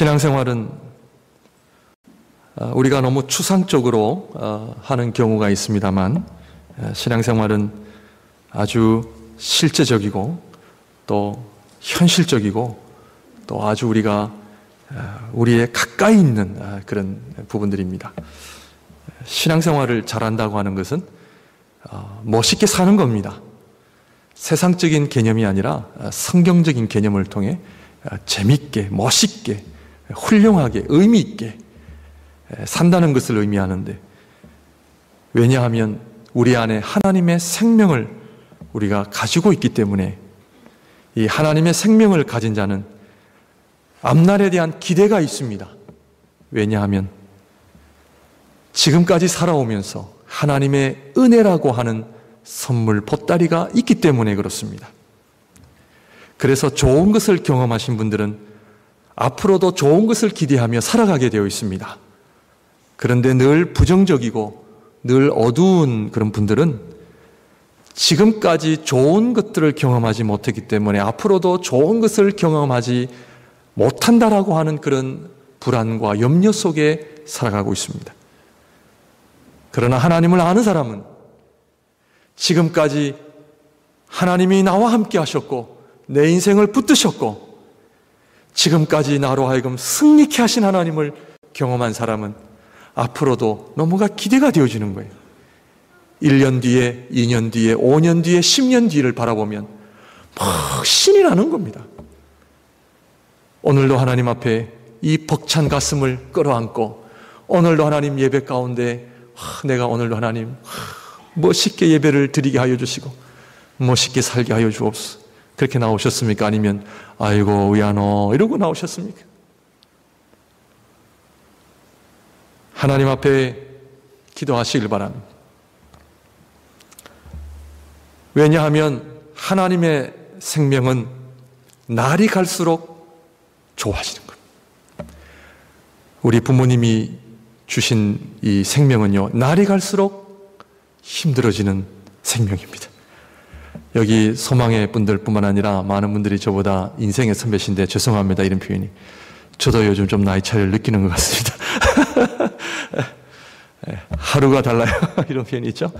신앙생활은 우리가 너무 추상적으로 하는 경우가 있습니다만, 신앙생활은 아주 실제적이고 또 현실적이고 또 아주 우리의 가까이 있는 그런 부분들입니다. 신앙생활을 잘한다고 하는 것은 멋있게 사는 겁니다. 세상적인 개념이 아니라 성경적인 개념을 통해 재밌게, 멋있게, 훌륭하게, 의미 있게 산다는 것을 의미하는데, 왜냐하면 우리 안에 하나님의 생명을 우리가 가지고 있기 때문에, 이 하나님의 생명을 가진 자는 앞날에 대한 기대가 있습니다. 왜냐하면 지금까지 살아오면서 하나님의 은혜라고 하는 선물, 보따리가 있기 때문에 그렇습니다. 그래서 좋은 것을 경험하신 분들은 앞으로도 좋은 것을 기대하며 살아가게 되어 있습니다. 그런데 늘 부정적이고 늘 어두운 그런 분들은 지금까지 좋은 것들을 경험하지 못했기 때문에 앞으로도 좋은 것을 경험하지 못한다라고 하는 그런 불안과 염려 속에 살아가고 있습니다. 그러나 하나님을 아는 사람은 지금까지 하나님이 나와 함께 하셨고 내 인생을 붙드셨고 지금까지 나로 하여금 승리케 하신 하나님을 경험한 사람은 앞으로도 너무가 기대가 되어지는 거예요. 1년 뒤에, 2년 뒤에, 5년 뒤에, 10년 뒤를 바라보면 막 신이 나는 겁니다. 오늘도 하나님 앞에 이 벅찬 가슴을 끌어안고, 오늘도 하나님 예배 가운데 내가 오늘도 하나님 멋있게 예배를 드리게 하여 주시고 멋있게 살게 하여 주옵소서. 그렇게 나오셨습니까? 아니면 아이고 위안어 이러고 나오셨습니까? 하나님 앞에 기도하시길 바랍니다. 왜냐하면 하나님의 생명은 날이 갈수록 좋아지는 겁니다. 우리 부모님이 주신 이 생명은요, 날이 갈수록 힘들어지는 생명입니다. 여기 소망의 분들 뿐만 아니라 많은 분들이 저보다 인생의 선배신데 죄송합니다, 이런 표현이. 저도 요즘 좀 나이 차이를 느끼는 것 같습니다. 하루가 달라요. 이런 표현이 있죠.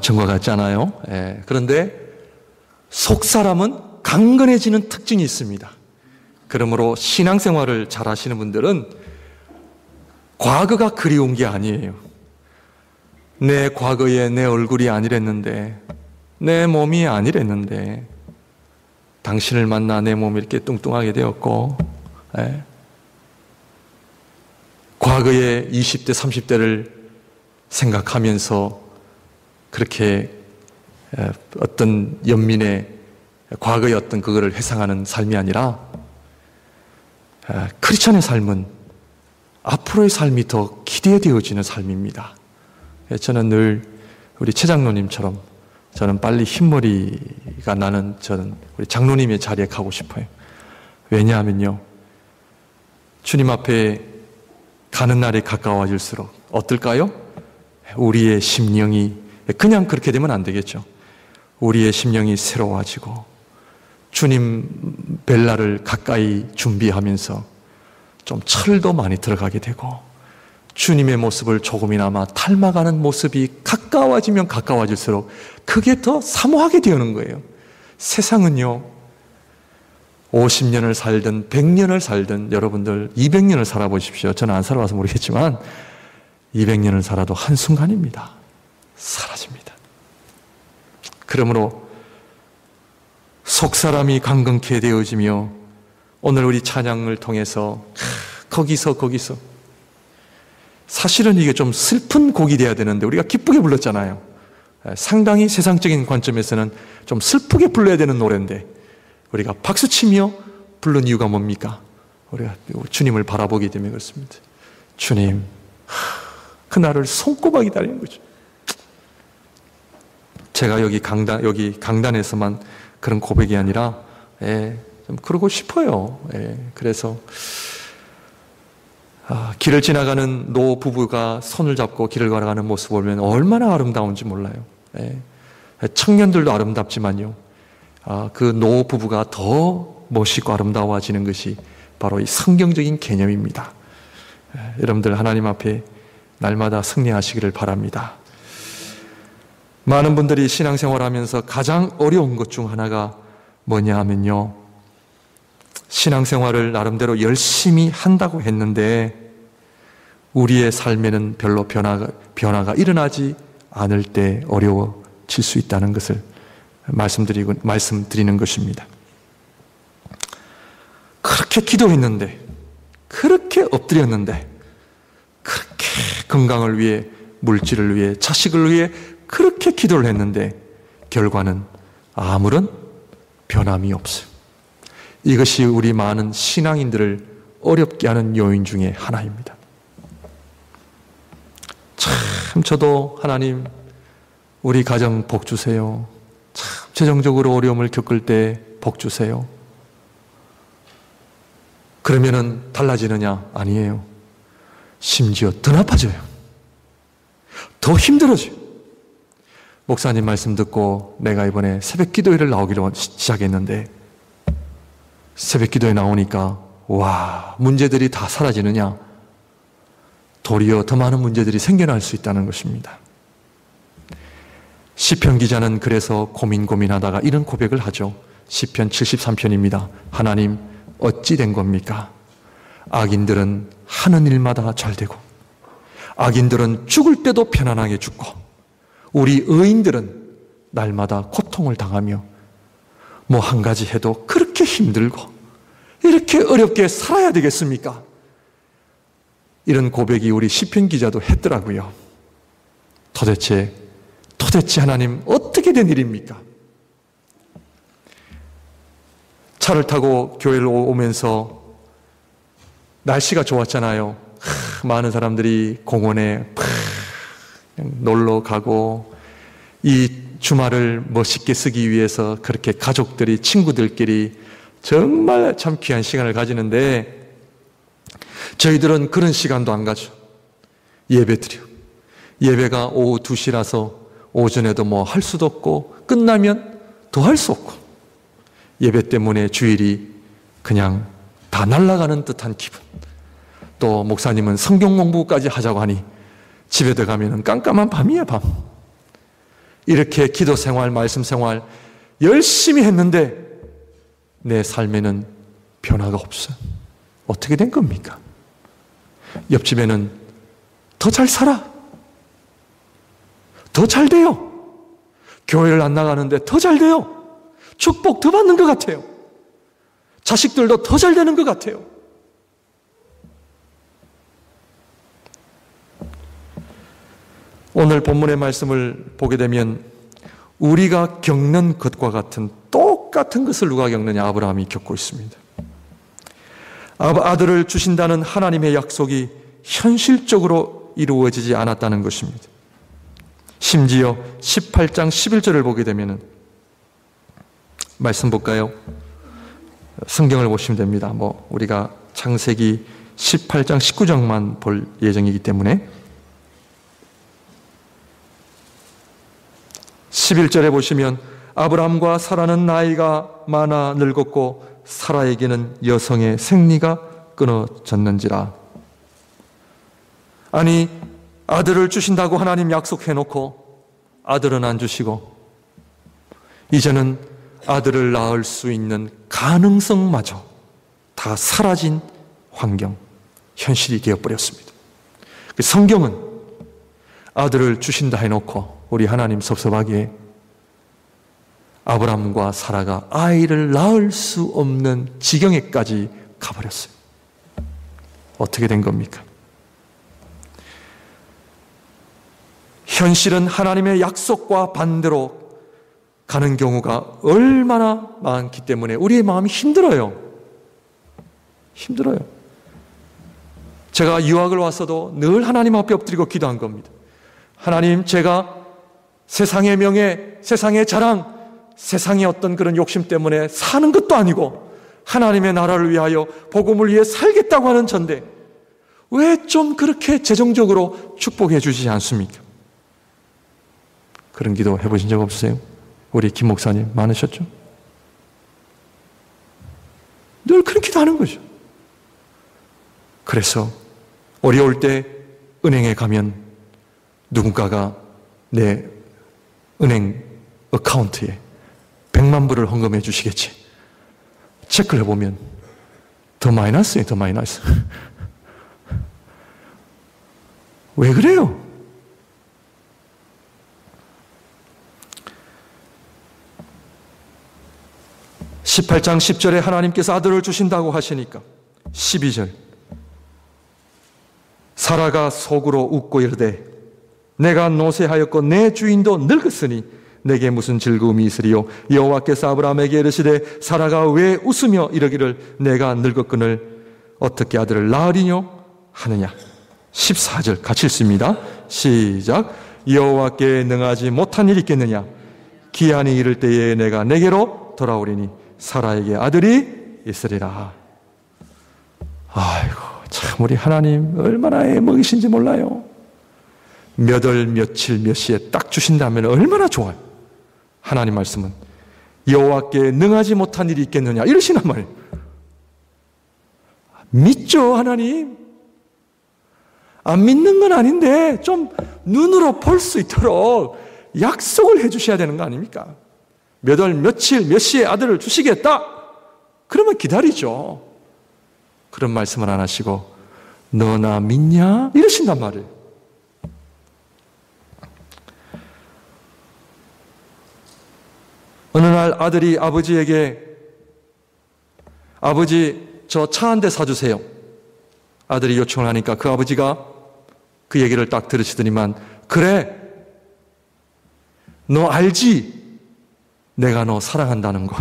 정과 같지 않아요? 그런데 속 사람은 강건해지는 특징이 있습니다. 그러므로 신앙생활을 잘 하시는 분들은 과거가 그리운 게 아니에요. 내 과거에 내 얼굴이 아니랬는데, 내 몸이 아니랬는데, 당신을 만나 내 몸이 이렇게 뚱뚱하게 되었고, 과거의 20대, 30대를 생각하면서 그렇게 어떤 연민의 과거의 어떤 그거를 회상하는 삶이 아니라, 크리스천의 삶은 앞으로의 삶이 더 기대되어지는 삶입니다. 저는 늘 우리 최 장로님처럼 저는 빨리 흰머리가 나는 저는 우리 장로님의 자리에 가고 싶어요. 왜냐하면요, 주님 앞에 가는 날이 가까워질수록 어떨까요? 우리의 심령이, 그냥 그렇게 되면 안 되겠죠. 우리의 심령이 새로워지고 주님 뵐 날을 가까이 준비하면서 좀 철도 많이 들어가게 되고 주님의 모습을 조금이나마 닮아가는 모습이 가까워지면 가까워질수록 그게 더 사모하게 되는 거예요. 세상은요, 50년을 살든 100년을 살든 여러분들 200년을 살아보십시오. 저는 안 살아봐서 모르겠지만 200년을 살아도 한순간입니다. 사라집니다. 그러므로 속사람이 강건케 되어지며, 오늘 우리 찬양을 통해서 거기서 사실은 이게 좀 슬픈 곡이 돼야 되는데 우리가 기쁘게 불렀잖아요. 상당히 세상적인 관점에서는 좀 슬프게 불러야 되는 노래인데 우리가 박수치며 부른 이유가 뭡니까? 우리가 주님을 바라보게 되면 그렇습니다. 주님, 그날을 손꼽아 기다리는 거죠. 제가 여기 강단에서만 그런 고백이 아니라 좀 그러고 싶어요. 그래서 길을 지나가는 노 부부가 손을 잡고 길을 걸어가는 모습을 보면 얼마나 아름다운지 몰라요. 청년들도 아름답지만요, 그 노 부부가 더 멋있고 아름다워지는 것이 바로 이 성경적인 개념입니다. 여러분들 하나님 앞에 날마다 승리하시기를 바랍니다. 많은 분들이 신앙생활하면서 가장 어려운 것 중 하나가 뭐냐 하면요, 신앙생활을 나름대로 열심히 한다고 했는데 우리의 삶에는 별로 변화가 일어나지 않을 때 어려워질 수 있다는 것을 말씀드리는 것입니다. 그렇게 기도했는데, 그렇게 엎드렸는데, 그렇게 건강을 위해, 물질을 위해, 자식을 위해 그렇게 기도를 했는데 결과는 아무런 변함이 없어요. 이것이 우리 많은 신앙인들을 어렵게 하는 요인 중에 하나입니다. 참 저도 하나님 우리 가정 복 주세요. 참 재정적으로 어려움을 겪을 때 복 주세요. 그러면은 달라지느냐? 아니에요. 심지어 더 나빠져요. 더 힘들어져요. 목사님 말씀 듣고 내가 이번에 새벽 기도회를 나오기로 시작했는데 새벽 기도회 나오니까 와, 문제들이 다 사라지느냐? 도리어 더 많은 문제들이 생겨날 수 있다는 것입니다. 시편 기자는 그래서 고민하다가 이런 고백을 하죠. 시편 73편입니다. 하나님, 어찌 된 겁니까? 악인들은 하는 일마다 잘되고 악인들은 죽을 때도 편안하게 죽고 우리 의인들은 날마다 고통을 당하며 뭐 한 가지 해도 그렇게 힘들고 이렇게 어렵게 살아야 되겠습니까? 이런 고백이 우리 시편 기자도 했더라고요. 도대체 하나님 어떻게 된 일입니까? 차를 타고 교회를 오면서 날씨가 좋았잖아요. 많은 사람들이 공원에 놀러 가고 이 주말을 멋있게 쓰기 위해서 그렇게 가족들이, 친구들끼리 정말 참 귀한 시간을 가지는데 저희들은 그런 시간도 안 가죠. 예배 드려. 예배가 오후 2시라서 오전에도 뭐 할 수도 없고 끝나면 더 할 수 없고 예배 때문에 주일이 그냥 다 날아가는 듯한 기분. 또 목사님은 성경 공부까지 하자고 하니 집에 들어가면 깜깜한 밤이야, 밤. 이렇게 기도 생활, 말씀 생활 열심히 했는데 내 삶에는 변화가 없어요. 어떻게 된 겁니까? 옆집에는 더 잘 살아. 더 잘 돼요. 교회를 안 나가는데 더 잘 돼요. 축복 더 받는 것 같아요. 자식들도 더 잘 되는 것 같아요. 오늘 본문의 말씀을 보게 되면 우리가 겪는 것과 같은 똑같은 것을 누가 겪느냐? 아브라함이 겪고 있습니다. 아들을 주신다는 하나님의 약속이 현실적으로 이루어지지 않았다는 것입니다. 심지어 18장 11절을 보게 되면 말씀 볼까요? 성경을 보시면 됩니다. 우리가 창세기 18장 19장만 볼 예정이기 때문에 11절에 보시면 아브라함과 사라는 나이가 많아 늙었고 사라에게는 여성의 생리가 끊어졌는지라. 아니, 아들을 주신다고 하나님 약속해놓고 아들은 안 주시고 이제는 아들을 낳을 수 있는 가능성마저 다 사라진 환경, 현실이 되어버렸습니다. 성경은 아들을 주신다 해놓고 우리 하나님 섭섭하게 아브라함과 사라가 아이를 낳을 수 없는 지경에까지 가버렸어요. 어떻게 된 겁니까? 현실은 하나님의 약속과 반대로 가는 경우가 얼마나 많기 때문에 우리의 마음이 힘들어요. 힘들어요. 제가 유학을 왔어도 늘 하나님 앞에 엎드리고 기도한 겁니다. 하나님, 제가 세상의 명예, 세상의 자랑, 세상의 어떤 그런 욕심 때문에 사는 것도 아니고 하나님의 나라를 위하여 복음을 위해 살겠다고 하는 전데 왜 좀 그렇게 재정적으로 축복해 주시지 않습니까? 그런 기도 해보신 적 없으세요? 우리 김 목사님 많으셨죠? 하는 거죠. 그래서 어려울 때 은행에 가면 누군가가 내 은행 어카운트에 100만 불을 헌금해 주시겠지. 체크를 해보면 더 마이너스예요, 더 마이너스. 왜 그래요? (18장 10절에) 하나님께서 아들을 주신다고 하시니까 12절 사라가 속으로 웃고 이르되 내가 노쇠하였고 내 주인도 늙었으니 내게 무슨 즐거움이 있으리요. 여호와께서 아브라함에게 이르시되 사라가 왜 웃으며 이러기를 내가 늙었거늘 어떻게 아들을 낳으리뇨 하느냐. 14절 같이 읽습니다. 시작. 여호와께 능하지 못한 일이 있겠느냐. 기한이 이를 때에 내가 내게로 돌아오리니 사라에게 아들이 있으리라. 아이고 참 우리 하나님 얼마나 애먹이신지 몰라요. 몇 월 며칠 몇 시에 딱 주신다면 얼마나 좋아요. 하나님 말씀은 여호와께 능하지 못한 일이 있겠느냐 이러시란 말이에요. 믿죠 하나님? 안 믿는 건 아닌데 좀 눈으로 볼 수 있도록 약속을 해주셔야 되는 거 아닙니까? 몇 월 며칠 몇 시에 아들을 주시겠다 그러면 기다리죠. 그런 말씀을 안 하시고 너 나 믿냐? 이러신단 말이에요. 어느 날 아들이 아버지에게 아버지 저 차 한 대 사주세요. 아들이 요청을 하니까 그 아버지가 그 얘기를 딱 들으시더니만 그래 너 알지? 내가 너 사랑한다는 거.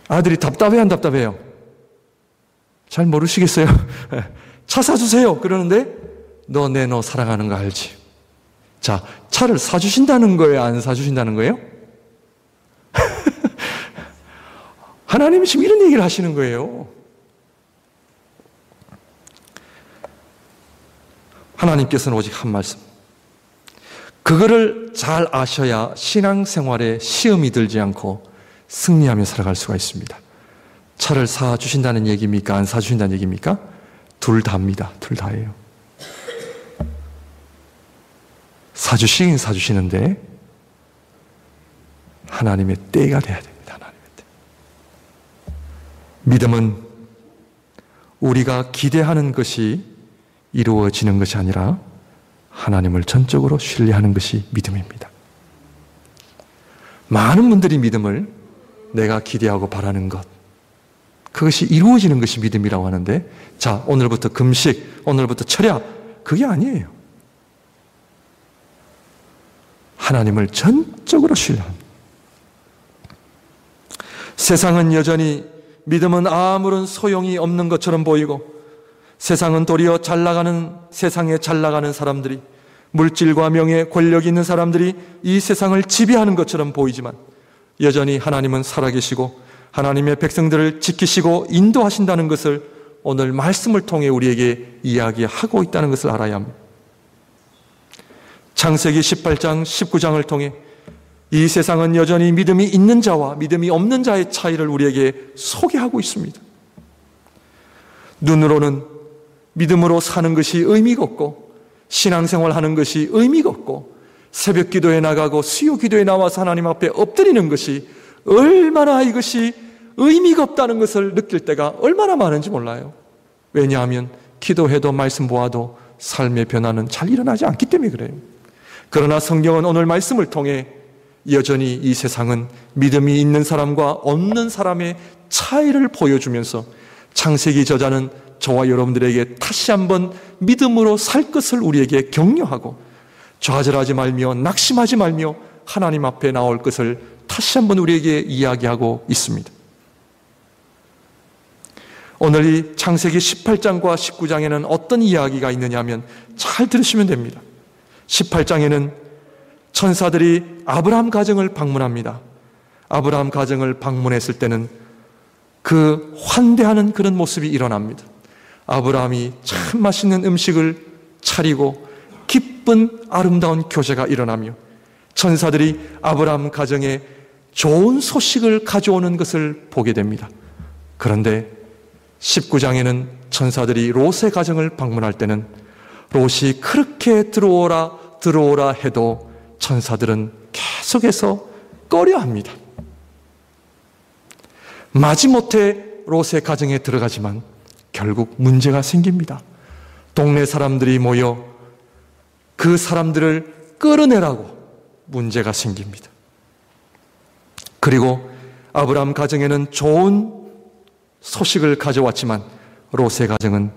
아들이 답답해 안 답답해요? 잘 모르시겠어요? 차 사주세요 그러는데 너 사랑하는 거 알지? 자, 차를 사주신다는 거예요? 안 사주신다는 거예요? 하나님이 지금 이런 얘기를 하시는 거예요. 하나님께서는 오직 한 말씀. 그거를 잘 아셔야 신앙생활에 시험이 들지 않고 승리하며 살아갈 수가 있습니다. 차를 사주신다는 얘기입니까? 안 사주신다는 얘기입니까? 둘 다입니다. 둘 다예요. 사주시긴 사주시는데 하나님의 때가 돼야 됩니다. 하나님의 때. 믿음은 우리가 기대하는 것이 이루어지는 것이 아니라 하나님을 전적으로 신뢰하는 것이 믿음입니다. 많은 분들이 믿음을 내가 기대하고 바라는 것, 그것이 이루어지는 것이 믿음이라고 하는데, 자, 오늘부터 금식, 오늘부터 철야, 그게 아니에요. 하나님을 전적으로 신뢰합니다. 세상은 여전히 믿음은 아무런 소용이 없는 것처럼 보이고, 세상은 도리어 세상에 잘 나가는 사람들이, 물질과 명예, 권력이 있는 사람들이 이 세상을 지배하는 것처럼 보이지만 여전히 하나님은 살아계시고 하나님의 백성들을 지키시고 인도하신다는 것을 오늘 말씀을 통해 우리에게 이야기하고 있다는 것을 알아야 합니다. 창세기 18장, 19장을 통해 이 세상은 여전히 믿음이 있는 자와 믿음이 없는 자의 차이를 우리에게 소개하고 있습니다. 눈으로는 믿음으로 사는 것이 의미가 없고 신앙생활하는 것이 의미가 없고 새벽 기도에 나가고 수요 기도에 나와서 하나님 앞에 엎드리는 것이 얼마나 이것이 의미가 없다는 것을 느낄 때가 얼마나 많은지 몰라요. 왜냐하면 기도해도 말씀 보아도 삶의 변화는 잘 일어나지 않기 때문에 그래요. 그러나 성경은 오늘 말씀을 통해 여전히 이 세상은 믿음이 있는 사람과 없는 사람의 차이를 보여주면서 창세기 저자는 저와 여러분들에게 다시 한번 믿음으로 살 것을 우리에게 격려하고 좌절하지 말며 낙심하지 말며 하나님 앞에 나올 것을 다시 한번 우리에게 이야기하고 있습니다. 오늘 이 창세기 18장과 19장에는 어떤 이야기가 있느냐 하면 잘 들으시면 됩니다. 18장에는 천사들이 아브라함 가정을 방문합니다. 아브라함 가정을 방문했을 때는 그 환대하는 그런 모습이 일어납니다. 아브라함이 참 맛있는 음식을 차리고 기쁜 아름다운 교제가 일어나며 천사들이 아브라함 가정에 좋은 소식을 가져오는 것을 보게 됩니다. 그런데 19장에는 천사들이 롯의 가정을 방문할 때는 롯이 그렇게 들어오라 해도 천사들은 계속해서 꺼려합니다. 마지못해 롯의 가정에 들어가지만 결국 문제가 생깁니다. 동네 사람들이 모여 그 사람들을 끌어내라고 문제가 생깁니다. 그리고 아브라함 가정에는 좋은 소식을 가져왔지만 롯의 가정은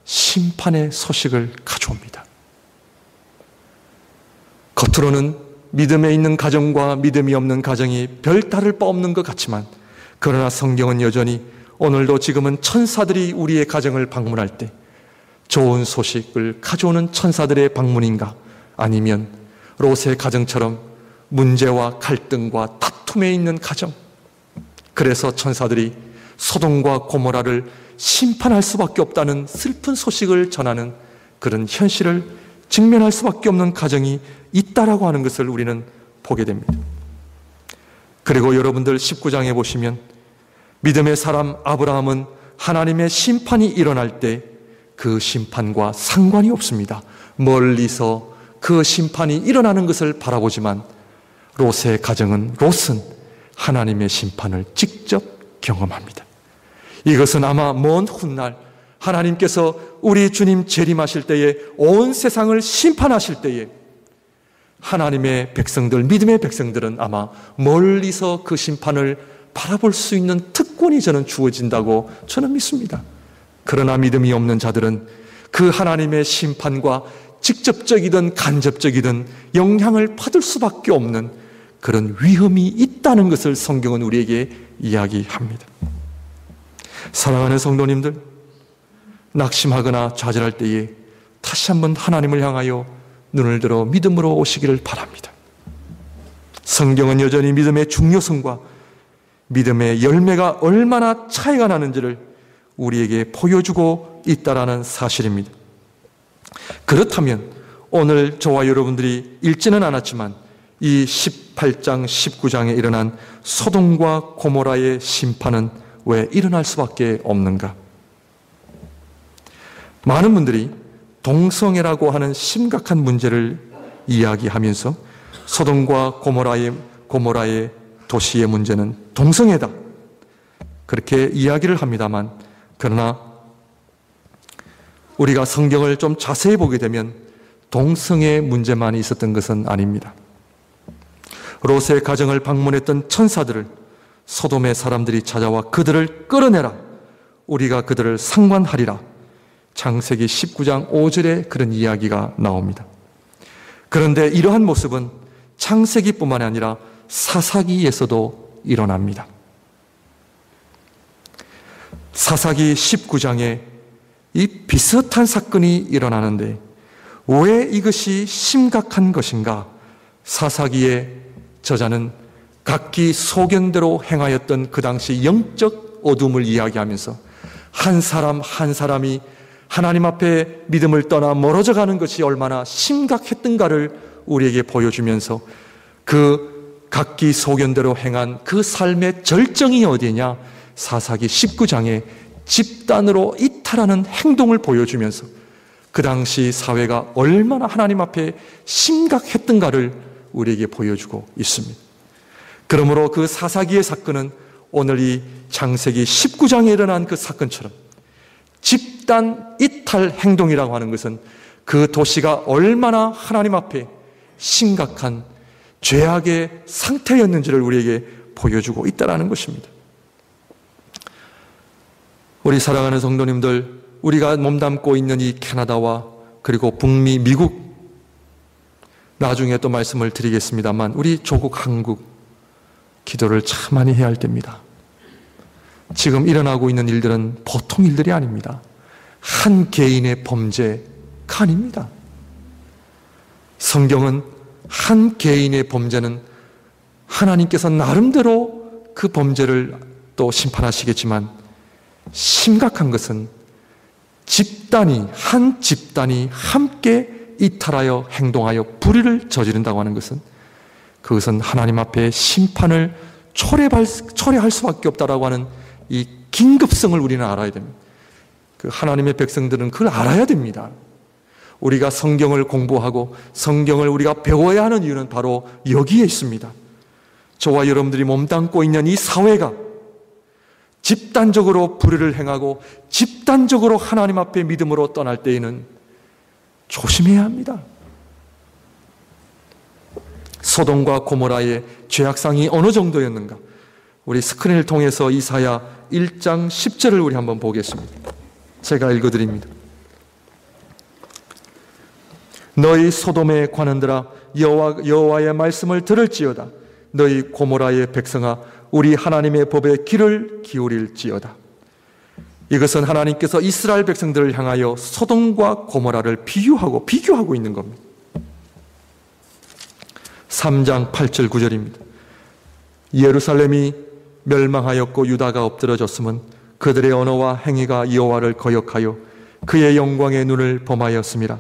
심판의 소식을 가져옵니다. 겉으로는 믿음에 있는 가정과 믿음이 없는 가정이 별 다를 바 없는 것 같지만, 그러나 성경은 여전히 오늘도 지금은 천사들이 우리의 가정을 방문할 때 좋은 소식을 가져오는 천사들의 방문인가, 아니면 롯의 가정처럼 문제와 갈등과 다툼에 있는 가정, 그래서 천사들이 소돔과 고모라를 심판할 수밖에 없다는 슬픈 소식을 전하는 그런 현실을 직면할 수밖에 없는 가정이 있다라고 하는 것을 우리는 보게 됩니다. 그리고 여러분들 19장에 보시면 믿음의 사람 아브라함은 하나님의 심판이 일어날 때 그 심판과 상관이 없습니다. 멀리서 그 심판이 일어나는 것을 바라보지만 롯의 가정은, 롯은 하나님의 심판을 직접 경험합니다. 이것은 아마 먼 훗날 하나님께서 우리 주님 재림하실 때에, 온 세상을 심판하실 때에 하나님의 백성들, 믿음의 백성들은 아마 멀리서 그 심판을 바라볼 수 있는 특권이 저는 주어진다고 저는 믿습니다. 그러나 믿음이 없는 자들은 그 하나님의 심판과 직접적이든 간접적이든 영향을 받을 수밖에 없는 그런 위험이 있다는 것을 성경은 우리에게 이야기합니다. 사랑하는 성도님들, 낙심하거나 좌절할 때에 다시 한번 하나님을 향하여 눈을 들어 믿음으로 오시기를 바랍니다. 성경은 여전히 믿음의 중요성과 믿음의 열매가 얼마나 차이가 나는지를 우리에게 보여주고 있다는 사실입니다. 그렇다면 오늘 저와 여러분들이 읽지는 않았지만 이 18장, 19장에 일어난 소돔과 고모라의 심판은 왜 일어날 수밖에 없는가? 많은 분들이 동성애라고 하는 심각한 문제를 이야기하면서 소돔과 고모라의 도시의 문제는 동성애다, 그렇게 이야기를 합니다만, 그러나 우리가 성경을 좀 자세히 보게 되면 동성애 문제만 있었던 것은 아닙니다. 롯의 가정을 방문했던 천사들을 소돔의 사람들이 찾아와 그들을 끌어내라, 우리가 그들을 상관하리라, 창세기 19장 5절에 그런 이야기가 나옵니다. 그런데 이러한 모습은 창세기뿐만 아니라 사사기에서도 일어납니다. 사사기 19장에 이 비슷한 사건이 일어나는데 왜 이것이 심각한 것인가? 사사기의 저자는 각기 소견대로 행하였던 그 당시 영적 어둠을 이야기하면서 한 사람 한 사람이 하나님 앞에 믿음을 떠나 멀어져 가는 것이 얼마나 심각했던가를 우리에게 보여주면서 그 각기 소견대로 행한 그 삶의 절정이 어디냐? 사사기 19장에 집단으로 이탈하는 행동을 보여주면서 그 당시 사회가 얼마나 하나님 앞에 심각했던가를 우리에게 보여주고 있습니다. 그러므로 그 사사기의 사건은 오늘 이 창세기 19장에 일어난 그 사건처럼 집단 이탈 행동이라고 하는 것은 그 도시가 얼마나 하나님 앞에 심각한 죄악의 상태였는지를 우리에게 보여주고 있다는 것입니다. 우리 사랑하는 성도님들, 우리가 몸담고 있는 이 캐나다와 그리고 북미, 미국, 나중에 또 말씀을 드리겠습니다만 우리 조국 한국 기도를 참 많이 해야 할 때입니다. 지금 일어나고 있는 일들은 보통 일들이 아닙니다. 한 개인의 범죄가 아닙니다. 성경은 한 개인의 범죄는 하나님께서 나름대로 그 범죄를 또 심판하시겠지만 심각한 것은 한 집단이 함께 이탈하여 행동하여 불의를 저지른다고 하는 것은 그것은 하나님 앞에 심판을 초래할 수밖에 없다라고 하는 이 긴급성을 우리는 알아야 됩니다. 그 하나님의 백성들은 그걸 알아야 됩니다. 우리가 성경을 공부하고 성경을 우리가 배워야 하는 이유는 바로 여기에 있습니다. 저와 여러분들이 몸담고 있는 이 사회가 집단적으로 불의를 행하고 집단적으로 하나님 앞에 믿음으로 떠날 때에는 조심해야 합니다. 소돔과 고모라의 죄악상이 어느 정도였는가? 우리 스크린을 통해서 이사야 1장 10절을 우리 한번 보겠습니다. 제가 읽어드립니다. 너희 소돔의 관원들아 여호와의 말씀을 들을지어다. 너희 고모라의 백성아 우리 하나님의 법에 귀를 기울일지어다. 이것은 하나님께서 이스라엘 백성들을 향하여 소돔과 고모라를 비교하고 있는 겁니다. 3장 8절 9절입니다. 예루살렘이 멸망하였고 유다가 엎드러졌음은 그들의 언어와 행위가 여호와를 거역하여 그의 영광의 눈을 범하였음이라.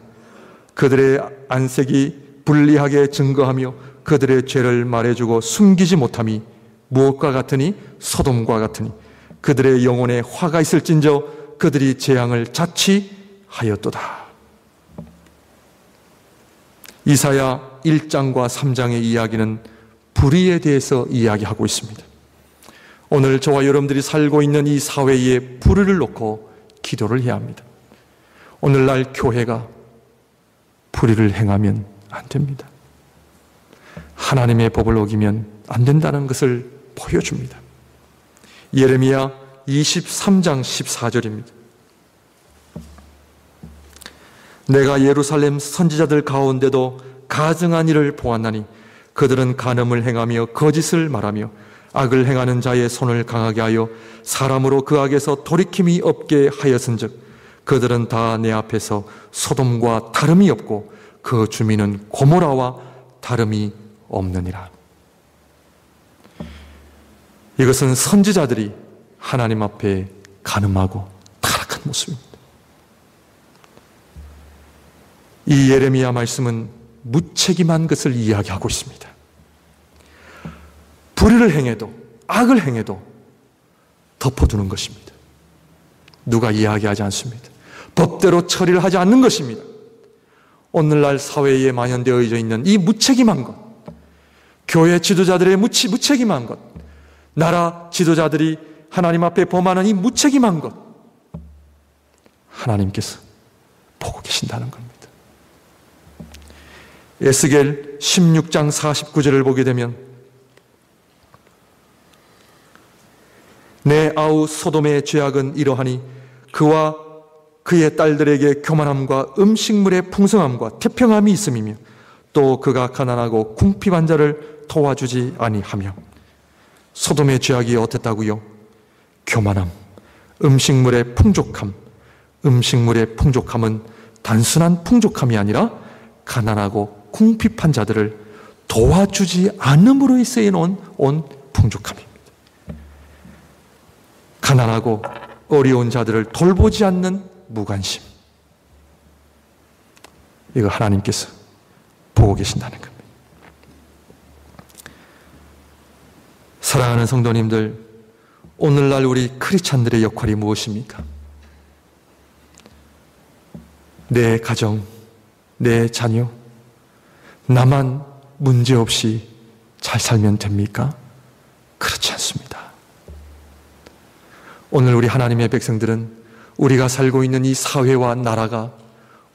그들의 안색이 불리하게 증거하며 그들의 죄를 말해주고 숨기지 못함이 무엇과 같으니 소돔과 같으니 그들의 영혼에 화가 있을진저 그들이 재앙을 자취하였도다. 이사야 1장과 3장의 이야기는 불의에 대해서 이야기하고 있습니다. 오늘 저와 여러분들이 살고 있는 이 사회에 불의를 놓고 기도를 해야 합니다. 오늘날 교회가 불의를 행하면 안 됩니다. 하나님의 법을 어기면 안 된다는 것을 보여줍니다. 예레미야 23장 14절입니다. 내가 예루살렘 선지자들 가운데도 가증한 일을 보았나니 그들은 간음을 행하며 거짓을 말하며 악을 행하는 자의 손을 강하게 하여 사람으로 그 악에서 돌이킴이 없게 하였은즉 그들은 다 내 앞에서 소돔과 다름이 없고 그 주민은 고모라와 다름이 없느니라. 이것은 선지자들이 하나님 앞에 간음하고 타락한 모습입니다. 이 예레미야 말씀은 무책임한 것을 이야기하고 있습니다. 불의를 행해도 악을 행해도 덮어두는 것입니다. 누가 이야기하지 않습니다. 법대로 처리를 하지 않는 것입니다. 오늘날 사회에 만연되어 있는 이 무책임한 것, 교회 지도자들의 무책임한 것, 나라 지도자들이 하나님 앞에 범하는 이 무책임한 것, 하나님께서 보고 계신다는 겁니다. 에스겔 16장 49절을 보게 되면 내 아우 소돔의 죄악은 이러하니 그와 그의 딸들에게 교만함과 음식물의 풍성함과 태평함이 있음이며 또 그가 가난하고 궁핍한 자를 도와주지 아니하며. 소돔의 죄악이 어땠다고요? 교만함, 음식물의 풍족함. 음식물의 풍족함은 단순한 풍족함이 아니라 가난하고 궁핍한 자들을 도와주지 않음으로 쓰여놓은 풍족함입니다. 가난하고 어려운 자들을 돌보지 않는 무관심. 이거 하나님께서 보고 계신다는 겁니다. 사랑하는 성도님들, 오늘날 우리 크리스찬들의 역할이 무엇입니까? 내 가정, 내 자녀, 나만 문제없이 잘 살면 됩니까? 그렇지 않습니다. 오늘 우리 하나님의 백성들은 우리가 살고 있는 이 사회와 나라가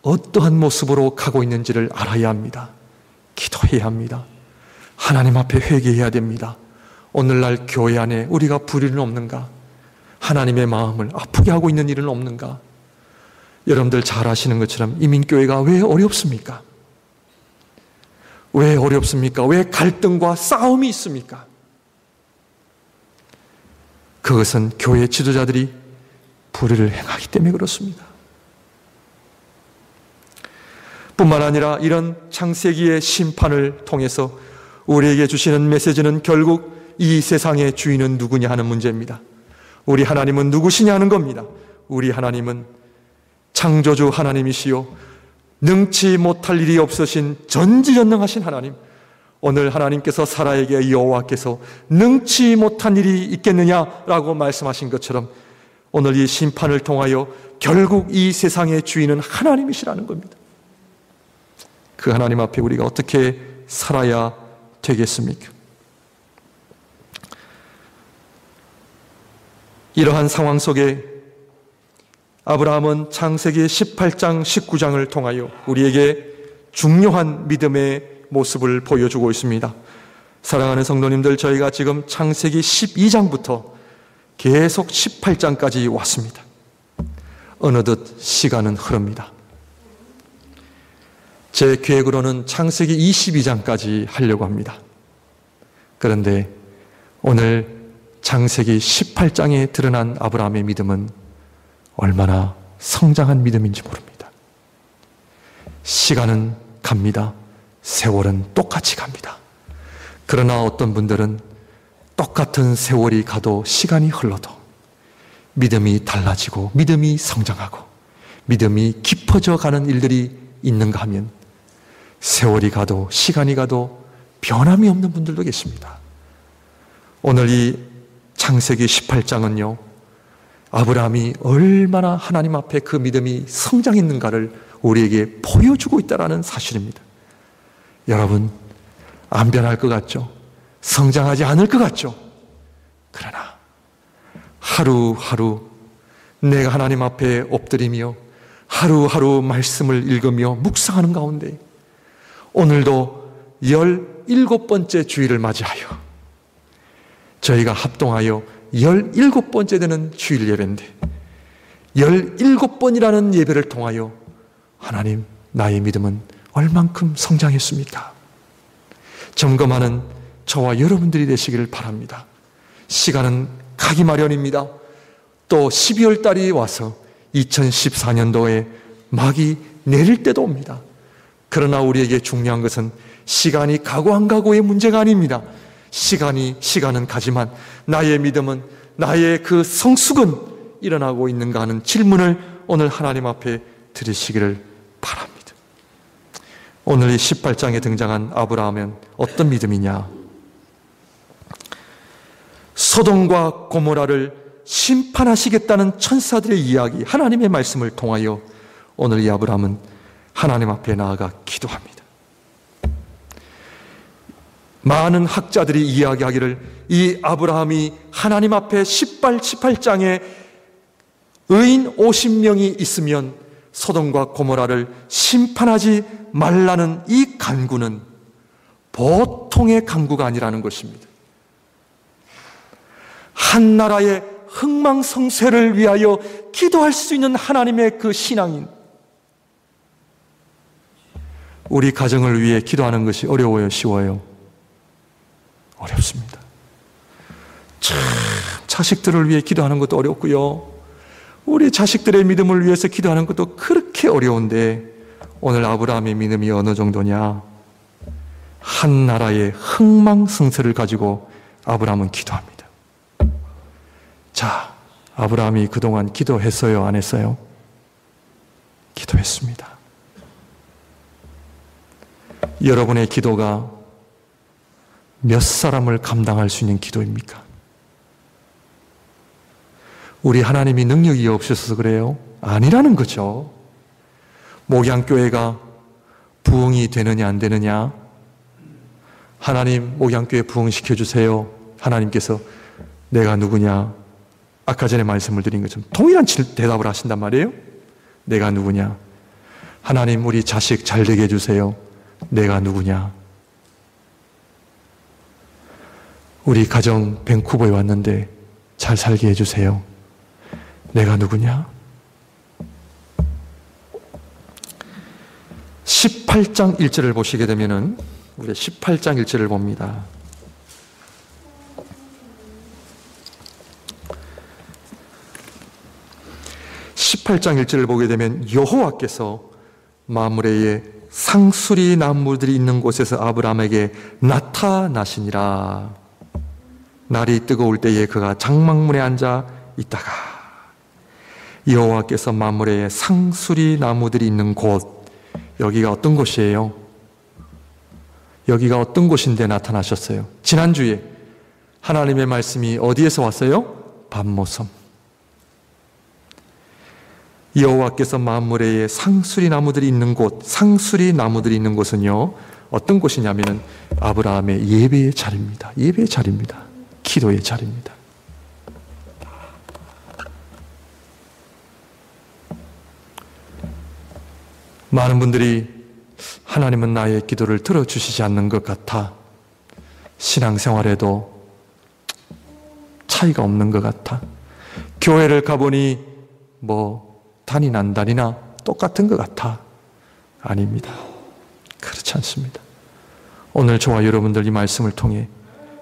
어떠한 모습으로 가고 있는지를 알아야 합니다. 기도해야 합니다. 하나님 앞에 회개해야 됩니다. 오늘날 교회 안에 우리가 불의는 없는가? 하나님의 마음을 아프게 하고 있는 일은 없는가? 여러분들 잘 아시는 것처럼 이민교회가 왜 어렵습니까? 왜 어렵습니까? 왜 갈등과 싸움이 있습니까? 그것은 교회 지도자들이 불의를 행하기 때문에 그렇습니다. 뿐만 아니라 이런 창세기의 심판을 통해서 우리에게 주시는 메시지는 결국 이 세상의 주인은 누구냐 하는 문제입니다. 우리 하나님은 누구시냐 하는 겁니다. 우리 하나님은 창조주 하나님이시요 능치 못할 일이 없으신 전지전능하신 하나님, 오늘 하나님께서 사라에게 여호와께서 능치 못한 일이 있겠느냐라고 말씀하신 것처럼 오늘 이 심판을 통하여 결국 이 세상의 주인은 하나님이시라는 겁니다. 그 하나님 앞에 우리가 어떻게 살아야 되겠습니까? 이러한 상황 속에 아브라함은 창세기 18장, 19장을 통하여 우리에게 중요한 믿음의 모습을 보여주고 있습니다. 사랑하는 성도님들, 저희가 지금 창세기 12장부터 계속 18장까지 왔습니다. 어느덧 시간은 흐릅니다. 제 계획으로는 창세기 22장까지 하려고 합니다. 그런데 오늘 창세기 18장에 드러난 아브라함의 믿음은 얼마나 성장한 믿음인지 모릅니다. 시간은 갑니다. 세월은 똑같이 갑니다. 그러나 어떤 분들은 똑같은 세월이 가도 시간이 흘러도 믿음이 달라지고 믿음이 성장하고 믿음이 깊어져 가는 일들이 있는가 하면 세월이 가도 시간이 가도 변함이 없는 분들도 계십니다. 오늘 이 창세기 18장은요, 아브라함이 얼마나 하나님 앞에 그 믿음이 성장했는가를 우리에게 보여주고 있다는 사실입니다. 여러분, 안 변할 것 같죠? 성장하지 않을 것 같죠? 그러나 하루하루 내가 하나님 앞에 엎드리며 하루하루 말씀을 읽으며 묵상하는 가운데 오늘도 17번째 주일을 맞이하여 저희가 합동하여 17번째 되는 주일 예배인데 17번이라는 예배를 통하여 하나님, 나의 믿음은 얼만큼 성장했습니까? 점검하는 저와 여러분들이 되시기를 바랍니다. 시간은 가기 마련입니다. 또 12월 달이 와서 2014년도에 막이 내릴 때도 옵니다. 그러나 우리에게 중요한 것은 시간이 가고 안 가고의 문제가 아닙니다. 시간은 가지만 나의 믿음은, 나의 그 성숙은 일어나고 있는가 하는 질문을 오늘 하나님 앞에 드리시기를 바랍니다. 오늘 이 18장에 등장한 아브라함은 어떤 믿음이냐? 소돔과 고모라를 심판하시겠다는 천사들의 이야기, 하나님의 말씀을 통하여 오늘 이 아브라함은 하나님 앞에 나아가 기도합니다. 많은 학자들이 이야기하기를 이 아브라함이 하나님 앞에 18장에 의인 50명이 있으면 소돔과 고모라를 심판하지 말라는 이 간구는 보통의 간구가 아니라는 것입니다. 한 나라의 흥망성쇠를 위하여 기도할 수 있는 하나님의 그 신앙인, 우리 가정을 위해 기도하는 것이 어려워요, 쉬워요? 어렵습니다. 참 자식들을 위해 기도하는 것도 어렵고요, 우리 자식들의 믿음을 위해서 기도하는 것도 그렇게 어려운데 오늘 아브라함의 믿음이 어느 정도냐? 한 나라의 흥망성쇠를 가지고 아브라함은 기도합니다. 자, 아브라함이 그동안 기도했어요, 안 했어요? 기도했습니다. 여러분의 기도가 몇 사람을 감당할 수 있는 기도입니까? 우리 하나님이 능력이 없으셔서 그래요? 아니라는 거죠. 목양교회가 부흥이 되느냐 안 되느냐? 하나님, 목양교회 부흥시켜주세요. 하나님께서 내가 누구냐? 아까 전에 말씀을 드린 것처럼 동일한 대답을 하신단 말이에요. 내가 누구냐? 하나님, 우리 자식 잘 되게 해주세요. 내가 누구냐? 우리 가정 밴쿠버에 왔는데 잘 살게 해주세요. 내가 누구냐? 18장 1절을 보시게 되면은 우리 18장 1절을 봅니다. (18장 1절을) 보게 되면 여호와께서 마므레의 상수리 나무들이 있는 곳에서 아브라함에게 나타나시니라. 날이 뜨거울 때에 그가 장막문에 앉아 있다가 여호와께서 마므레의 상수리 나무들이 있는 곳, 여기가 어떤 곳이에요? 여기가 어떤 곳인데 나타나셨어요? 지난주에 하나님의 말씀이 어디에서 왔어요? 밤모섬. 여호와께서 만물에 상수리 나무들이 있는 곳, 상수리 나무들이 있는 곳은요, 어떤 곳이냐면은 아브라함의 예배의 자리입니다. 예배의 자리입니다. 기도의 자리입니다. 많은 분들이 하나님은 나의 기도를 들어주시지 않는 것 같아, 신앙생활에도 차이가 없는 것 같아, 교회를 가보니 단이 난다니나 똑같은 것 같아. 아닙니다. 그렇지 않습니다. 오늘 저와 여러분들 이 말씀을 통해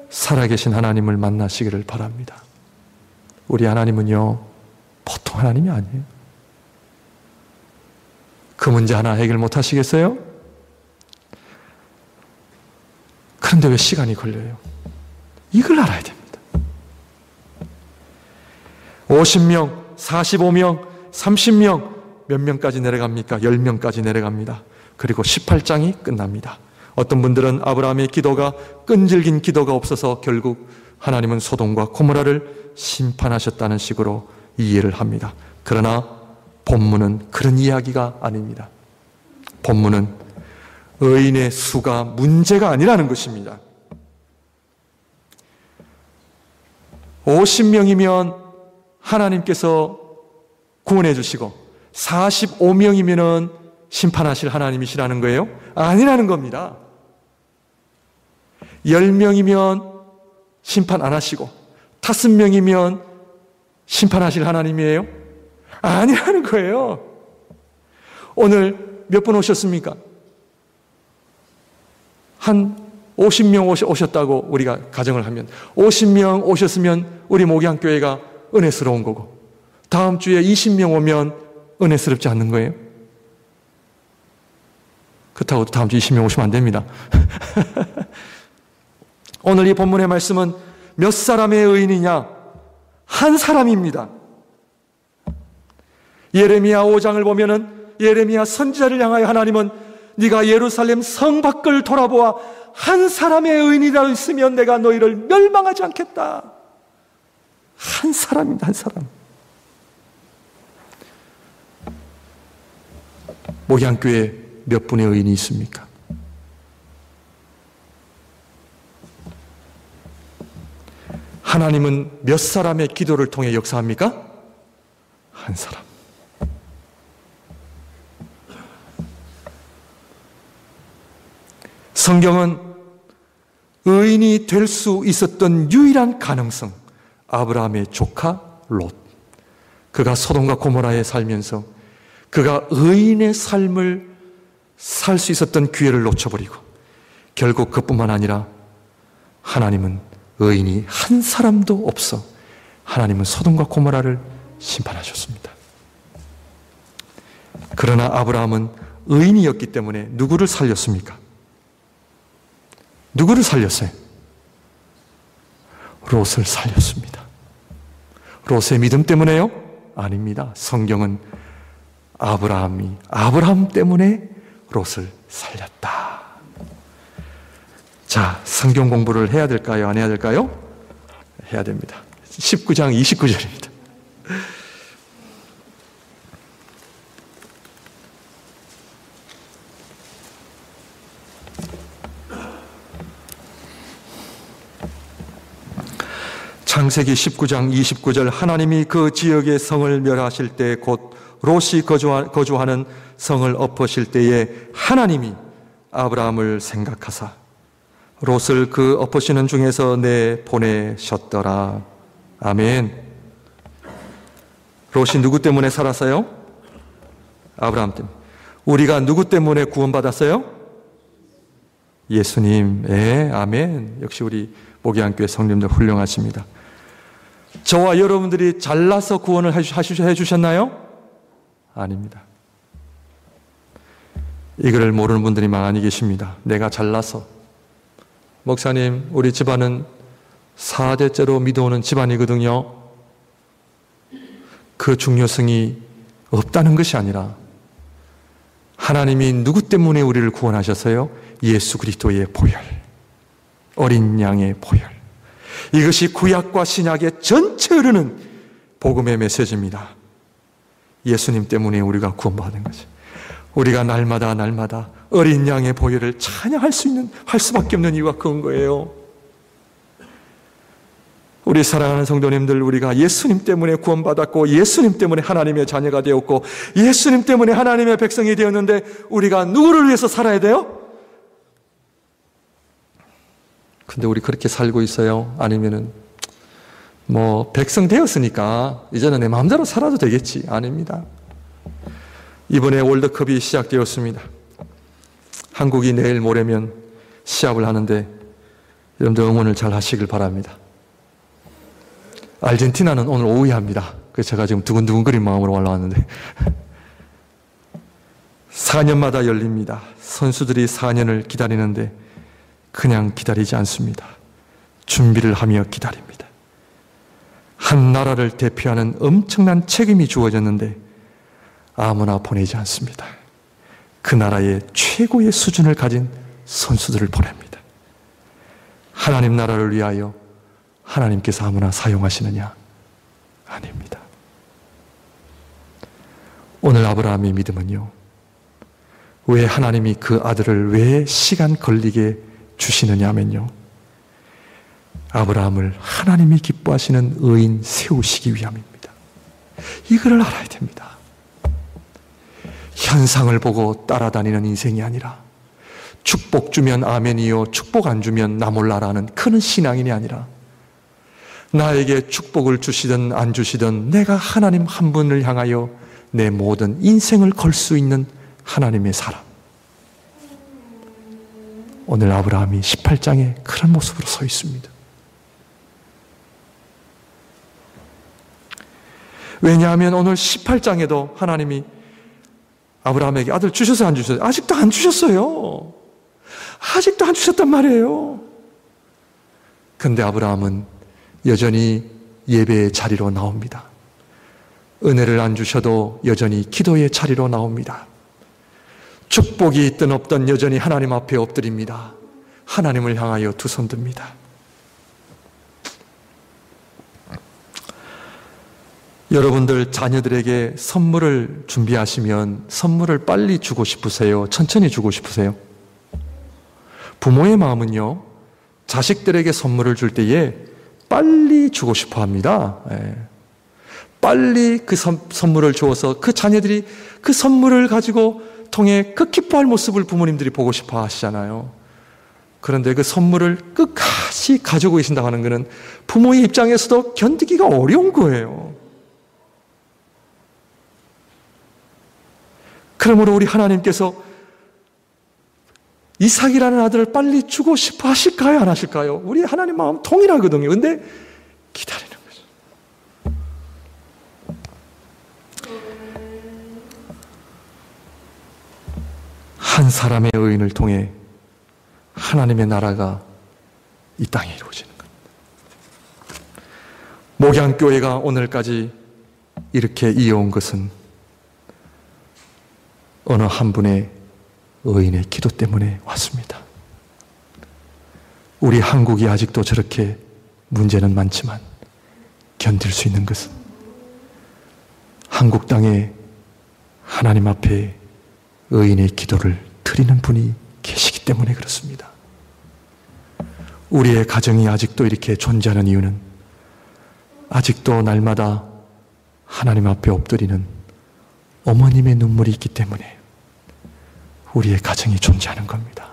살아계신 하나님을 만나시기를 바랍니다. 우리 하나님은요, 보통 하나님이 아니에요. 그 문제 하나 해결 못 하시겠어요? 그런데 왜 시간이 걸려요? 이걸 알아야 됩니다. 50명, 45명, 30명, 몇 명까지 내려갑니까? 10명까지 내려갑니다. 그리고 18장이 끝납니다. 어떤 분들은 아브라함의 기도가 끈질긴 기도가 없어서 결국 하나님은 소돔과 고모라를 심판하셨다는 식으로 이해를 합니다. 그러나 본문은 그런 이야기가 아닙니다. 본문은 의인의 수가 문제가 아니라는 것입니다. 50명이면 하나님께서 구원해 주시고 45명이면 심판하실 하나님이시라는 거예요? 아니라는 겁니다. 10명이면 심판 안 하시고 5명이면 심판하실 하나님이에요? 아니라는 거예요. 오늘 몇 분 오셨습니까? 한 50명 오셨다고 우리가 가정을 하면 50명 오셨으면 우리 목양교회가 은혜스러운 거고, 다음 주에 20명 오면 은혜스럽지 않는 거예요? 그렇다고 다음 주 20명 오시면 안 됩니다. 오늘 이 본문의 말씀은 몇 사람의 의인이냐? 한 사람입니다. 예레미야 5장을 보면은 예레미야 선지자를 향하여 하나님은 네가 예루살렘 성 밖을 돌아보아 한 사람의 의인이라고 있으면 내가 너희를 멸망하지 않겠다. 한 사람입니다. 한 사람. 목양교회 몇 분의 의인이 있습니까? 하나님은 몇 사람의 기도를 통해 역사합니까? 한 사람. 성경은 의인이 될 수 있었던 유일한 가능성, 아브라함의 조카 롯. 그가 소돔과 고모라에 살면서 그가 의인의 삶을 살 수 있었던 기회를 놓쳐버리고, 결국 그뿐만 아니라 하나님은 의인이 한 사람도 없어 하나님은 소돔과 고모라를 심판하셨습니다. 그러나 아브라함은 의인이었기 때문에 누구를 살렸습니까? 누구를 살렸어요? 롯을 살렸습니다. 롯의 믿음 때문에요? 아닙니다. 성경은 아브라함 때문에 롯을 살렸다. 자, 성경 공부를 해야 될까요? 안 해야 될까요? 해야 됩니다. 19장 29절입니다. 창세기 19장 29절, 하나님이 그 지역의 성을 멸하실 때 곧 롯이 거주하는 성을 엎으실 때에 하나님이 아브라함을 생각하사 롯을 그 엎으시는 중에서 내보내셨더라. 아멘. 롯이 누구 때문에 살았어요? 아브라함 때문에. 우리가 누구 때문에 구원받았어요? 예수님. 예, 아멘. 역시 우리 목양교회 성님들 훌륭하십니다. 저와 여러분들이 잘나서 구원을 해주셨나요? 아닙니다. 이거를 모르는 분들이 많이 계십니다. 내가 잘나서. 목사님, 우리 집안은 4대째로 믿어오는 집안이거든요. 그 중요성이 없다는 것이 아니라 하나님이 누구 때문에 우리를 구원하셨어요? 예수 그리스도의 보혈, 어린 양의 보혈. 이것이 구약과 신약의 전체 흐르는 복음의 메시지입니다. 예수님 때문에 우리가 구원받은 거죠. 우리가 날마다 어린 양의 보혈을 찬양할 할 수밖에 없는 이유가 그런 거예요. 우리 사랑하는 성도님들, 우리가 예수님 때문에 구원받았고 예수님 때문에 하나님의 자녀가 되었고 예수님 때문에 하나님의 백성이 되었는데 우리가 누구를 위해서 살아야 돼요? 근데 우리 그렇게 살고 있어요? 아니면은 백성 되었으니까 이제는 내 마음대로 살아도 되겠지? 아닙니다. 이번에 월드컵이 시작되었습니다. 한국이 내일 모레면 시합을 하는데 여러분들 응원을 잘 하시길 바랍니다. 아르헨티나는 오늘 오후에 합니다. 그래서 제가 지금 두근두근거린 마음으로 올라왔는데 4년마다 열립니다. 선수들이 4년을 기다리는데 그냥 기다리지 않습니다. 준비를 하며 기다립니다. 한 나라를 대표하는 엄청난 책임이 주어졌는데 아무나 보내지 않습니다. 그 나라의 최고의 수준을 가진 선수들을 보냅니다. 하나님 나라를 위하여 하나님께서 아무나 사용하시느냐? 아닙니다. 오늘 아브라함의 믿음은요, 왜 하나님이 그 아들을 왜 시간 걸리게 주시느냐 하면요, 아브라함을 하나님이 기뻐하시는 의인 세우시기 위함입니다. 이거를 알아야 됩니다. 현상을 보고 따라다니는 인생이 아니라 축복 주면 아멘이요 축복 안 주면 나 몰라라는 그런 신앙인이 아니라 나에게 축복을 주시든 안 주시든 내가 하나님 한 분을 향하여 내 모든 인생을 걸 수 있는 하나님의 사람. 오늘 아브라함이 18장에 그런 모습으로 서 있습니다. 왜냐하면 오늘 18장에도 하나님이 아브라함에게 아들 주셨어요, 안 주셨어요? 아직도 안 주셨어요. 아직도 안 주셨단 말이에요. 그런데 아브라함은 여전히 예배의 자리로 나옵니다. 은혜를 안 주셔도 여전히 기도의 자리로 나옵니다. 축복이 있든 없든 여전히 하나님 앞에 엎드립니다. 하나님을 향하여 두 손 듭니다. 여러분들 자녀들에게 선물을 준비하시면 선물을 빨리 주고 싶으세요? 천천히 주고 싶으세요? 부모의 마음은요, 자식들에게 선물을 줄 때에 빨리 주고 싶어 합니다. 빨리 그 선물을 주어서 그 자녀들이 그 선물을 가지고 통해 그 기뻐할 모습을 부모님들이 보고 싶어 하시잖아요. 그런데 그 선물을 끝까지 가지고 계신다고 하는 것은 부모의 입장에서도 견디기가 어려운 거예요. 그러므로 우리 하나님께서 이삭이라는 아들을 빨리 주고 싶어 하실까요? 안 하실까요? 우리 하나님 마음 동일하거든요. 근데 기다리는 거죠. 한 사람의 의인을 통해 하나님의 나라가 이 땅에 이루어지는 겁니다. 목양교회가 오늘까지 이렇게 이어온 것은 어느 한 분의 의인의 기도 때문에 왔습니다. 우리 한국이 아직도 저렇게 문제는 많지만 견딜 수 있는 것은 한국 땅에 하나님 앞에 의인의 기도를 드리는 분이 계시기 때문에 그렇습니다. 우리의 가정이 아직도 이렇게 존재하는 이유는 아직도 날마다 하나님 앞에 엎드리는 어머님의 눈물이 있기 때문에 우리의 가정이 존재하는 겁니다.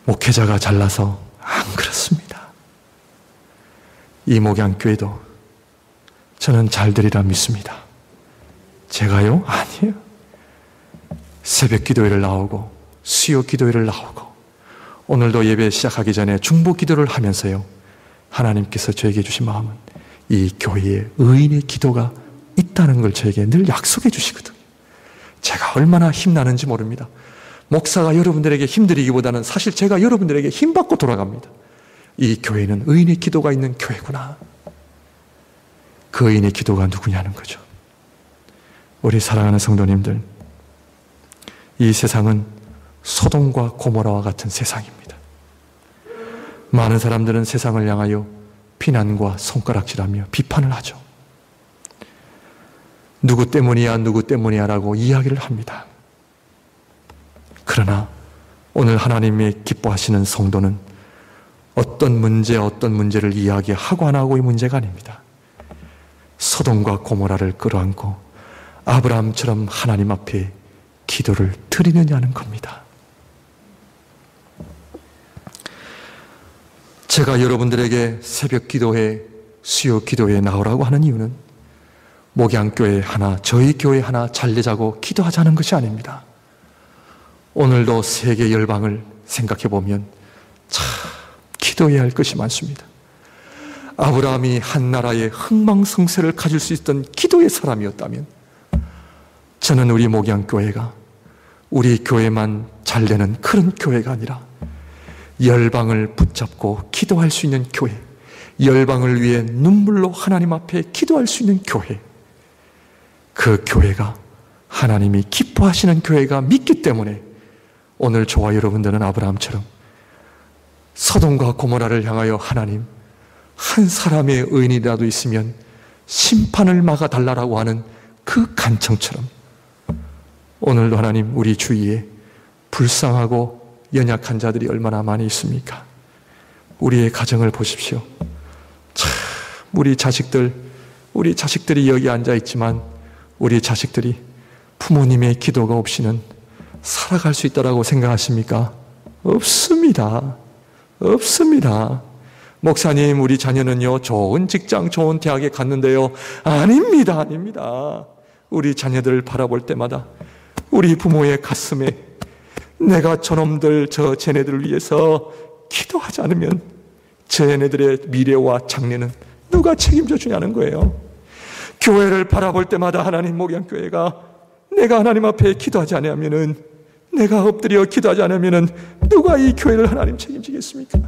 목회자가 잘나서 안 그렇습니다. 이 목양교회도 저는 잘 되리라 믿습니다. 제가요? 아니에요. 새벽 기도회를 나오고 수요 기도회를 나오고 오늘도 예배 시작하기 전에 중보 기도를 하면서요, 하나님께서 저에게 주신 마음은 이 교회에 의인의 기도가 있다는 걸 저에게 늘 약속해 주시거든요. 제가 얼마나 힘나는지 모릅니다. 목사가 여러분들에게 힘드리기보다는 사실 제가 여러분들에게 힘받고 돌아갑니다. 이 교회는 의인의 기도가 있는 교회구나. 그 의인의 기도가 누구냐는 거죠. 우리 사랑하는 성도님들, 이 세상은 소돔과 고모라와 같은 세상입니다. 많은 사람들은 세상을 향하여 비난과 손가락질하며 비판을 하죠. 누구 때문이야, 누구 때문이야 라고 이야기를 합니다. 그러나 오늘 하나님의 기뻐하시는 성도는 어떤 문제를 이야기하고 안 하고의 문제가 아닙니다. 소돔과 고모라를 끌어안고 아브라함처럼 하나님 앞에 기도를 드리느냐는 겁니다. 제가 여러분들에게 새벽 기도회, 수요 기도회에 나오라고 하는 이유는 목양교회 하나, 저희 교회 하나 잘 되자고 기도하자는 것이 아닙니다. 오늘도 세계 열방을 생각해 보면 참 기도해야 할 것이 많습니다. 아브라함이 한 나라의 흥망성쇠를 가질 수 있던 기도의 사람이었다면 저는 우리 목양교회가 우리 교회만 잘 되는 그런 교회가 아니라 열방을 붙잡고 기도할 수 있는 교회, 열방을 위해 눈물로 하나님 앞에 기도할 수 있는 교회, 그 교회가 하나님이 기뻐하시는 교회가 믿기 때문에 오늘 저와 여러분들은 아브라함처럼 소돔과 고모라를 향하여 하나님, 한 사람의 의인이라도 있으면 심판을 막아달라고 하는 그 간청처럼 오늘도 하나님 우리 주위에 불쌍하고 연약한 자들이 얼마나 많이 있습니까? 우리의 가정을 보십시오. 참 우리 자식들이 여기 앉아 있지만 우리 자식들이 부모님의 기도가 없이는 살아갈 수 있다고 생각하십니까? 없습니다. 없습니다. 목사님, 우리 자녀는요, 좋은 직장, 좋은 대학에 갔는데요. 아닙니다. 아닙니다. 우리 자녀들을 바라볼 때마다 우리 부모의 가슴에 내가 쟤네들을 위해서 기도하지 않으면 쟤네들의 미래와 장래는 누가 책임져 주냐는 거예요. 교회를 바라볼 때마다 하나님 목양교회가 내가 하나님 앞에 기도하지 않으면은, 내가 엎드려 기도하지 않으면은 누가 이 교회를 하나님 책임지겠습니까?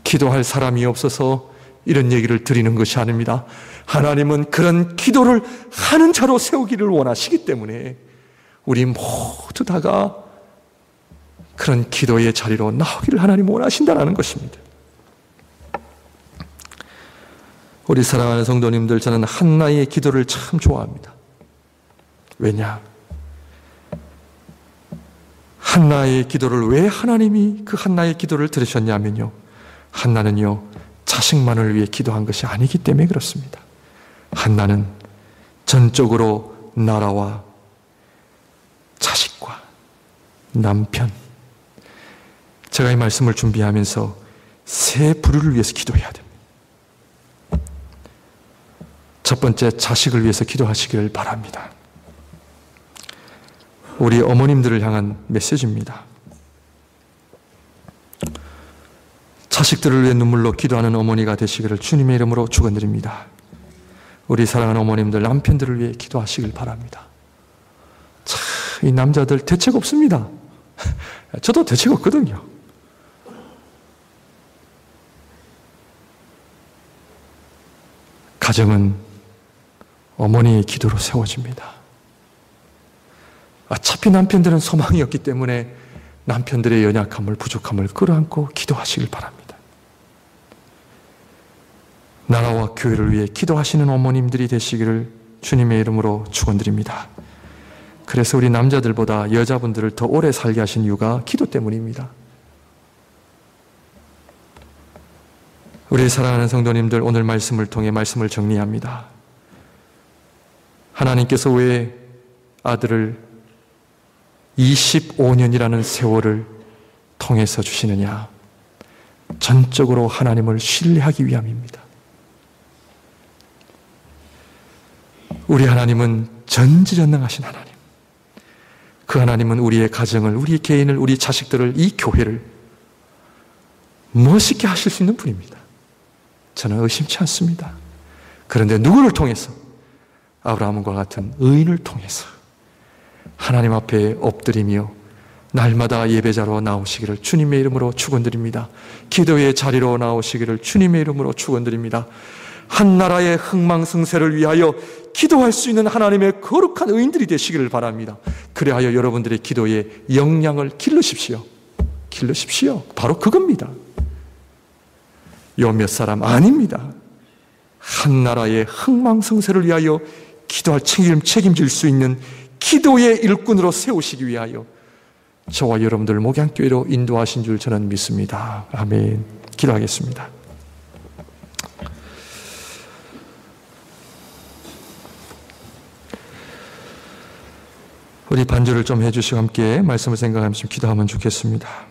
기도할 사람이 없어서 이런 얘기를 드리는 것이 아닙니다. 하나님은 그런 기도를 하는 자로 세우기를 원하시기 때문에 우리 모두 다가 그런 기도의 자리로 나오기를 하나님 원하신다는 것입니다. 우리 사랑하는 성도님들, 저는 한나의 기도를 참 좋아합니다. 왜냐? 한나의 기도를 왜 하나님이 그 한나의 기도를 들으셨냐면요, 한나는요 자식만을 위해 기도한 것이 아니기 때문에 그렇습니다. 한나는 전적으로 나라와 자식과 남편, 제가 이 말씀을 준비하면서 세 부류를 위해서 기도해야 됩니다. 첫 번째, 자식을 위해서 기도하시기를 바랍니다. 우리 어머님들을 향한 메시지입니다. 자식들을 위해 눈물로 기도하는 어머니가 되시기를 주님의 이름으로 축원드립니다. 우리 사랑하는 어머님들, 남편들을 위해 기도하시길 바랍니다. 참, 이 남자들 대책 없습니다. 저도 대책 없거든요. 가정은 어머니의 기도로 세워집니다. 어차피 남편들은 소망이 없기 때문에 남편들의 연약함을, 부족함을 끌어안고 기도하시길 바랍니다. 나라와 교회를 위해 기도하시는 어머님들이 되시기를 주님의 이름으로 축원드립니다. 그래서 우리 남자들보다 여자분들을 더 오래 살게 하신 이유가 기도 때문입니다. 우리 사랑하는 성도님들, 오늘 말씀을 통해 말씀을 정리합니다. 하나님께서 왜 아들을 25년이라는 세월을 통해서 주시느냐? 전적으로 하나님을 신뢰하기 위함입니다. 우리 하나님은 전지전능하신 하나님. 그 하나님은 우리의 가정을, 우리 개인을, 우리 자식들을, 이 교회를 멋있게 하실 수 있는 분입니다. 저는 의심치 않습니다. 그런데 누구를 통해서? 아브라함과 같은 의인을 통해서 하나님 앞에 엎드리며 날마다 예배자로 나오시기를 주님의 이름으로 축원드립니다. 기도의 자리로 나오시기를 주님의 이름으로 축원드립니다. 한 나라의 흥망성쇠를 위하여 기도할 수 있는 하나님의 거룩한 의인들이 되시기를 바랍니다. 그리하여 여러분들의 기도의 역량을 기르십시오. 기르십시오. 바로 그겁니다. 요 몇 사람 아닙니다. 한 나라의 흥망성쇠를 위하여 기도할 책임질 수 있는 기도의 일꾼으로 세우시기 위하여 저와 여러분들 목양교회로 인도하신 줄 저는 믿습니다. 아멘. 기도하겠습니다. 우리 반주를 좀 해주시고 함께 말씀을 생각하면서 기도하면 좋겠습니다.